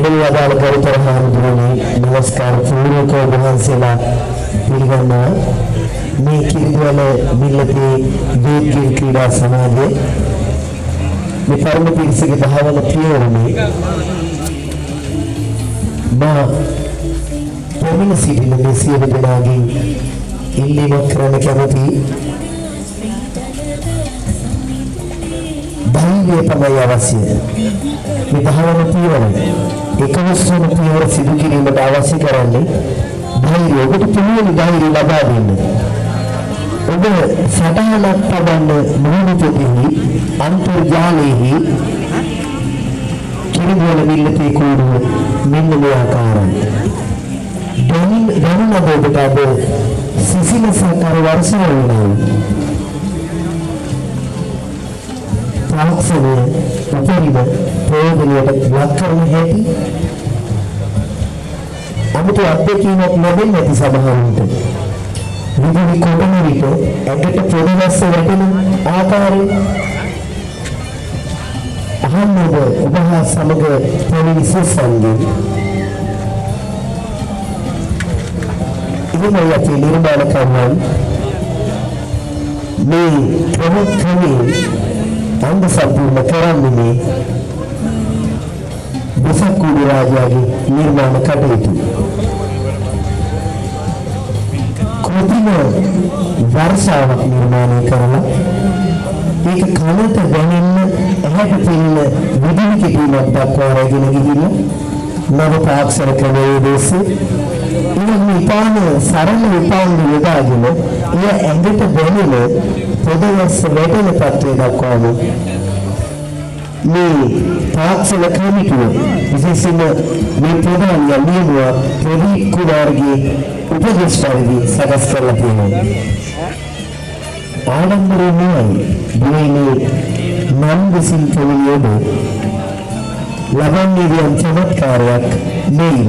පොළොව අදාළ ගරුතර හාමුදුරනේ නමස්කාර පූර්වක වහන්සේලා පිළිගන්නවා. මේ කිරිවල මිල්ලතේ වේගින් ක්‍රීඩා සමාජයේ මේ පරම පිරිසගේ දහවල පියවරනේ මා පොමින සිටින මේ සියලු දෙනාගෙන් ඉල්ලීමක් කරන්න කැමතියි. ධෛර්යය තමයි අවශ්‍ය. මේ දහවල පියවර 11 වන පියවර සිදු කිරීමට අවශ්‍ය කරන්නේ ධෛර්යය. ඔබට පුළුවන් ධෛර්යය ලබා දෙන්න. ඔබ සටහනක් තබන්න මොහොතෙහි අන්තර්ජාලයේහි කිරිවල මිල්ලතේ කෝඩුව මෙන්න මේ ආකාරයි. දැනුම ඔබට අද සිසිලසකර වර්ෂාව වෙනවා. තාක්ෂණය උපරිම ප්‍රයෝජනයට ලක් කරන හැටි අමුතු අත්දැකීමක් ලැබෙන්නේ නැති සමහරුන්ට විවිධ කොටන විට ඇඟට පොඩිවස්ස වැටෙන ආකාරය අහන්නද ඔබ හා සමග පොළි විශේෂන්ගේ ඉතින් අපේ නිර්මාණකරුවන් මේ ප්‍රමුඛනේ අංග සම්පූර්ණ කරන්නේ බසකුඩු රාජයාගේ නිර්මාණ කටයුතු. කෘතිම වර්ෂාවක් නිර්මාණය කරලා ඒක කනට දැනෙන්න ඇහැට පෙනෙන විදුලි කිපීමක් දක්වා රැගෙන ගිහින් නව තාක්ෂණ ක්‍රමයේ දේශේ ඉතින් විපාන සරල විපාන යොදාගෙන එය ඇඟට දැනෙන පොදවස් වැටෙන තත්ත්වය දක්වාම මේ තාක්ෂණ ක්‍රමිකව විශේෂයෙන්ම මේ ප්‍රධාන නියමුවා ප්‍රදීප් කුමාරගේ උපදේශ පරිදි සකස් කරලා තියෙනවා. ආඩම්බරයි දුවේනේ නම් විසින් කෙනෙකුට ලබන්නේ චමත්කාරයක් නෙයි.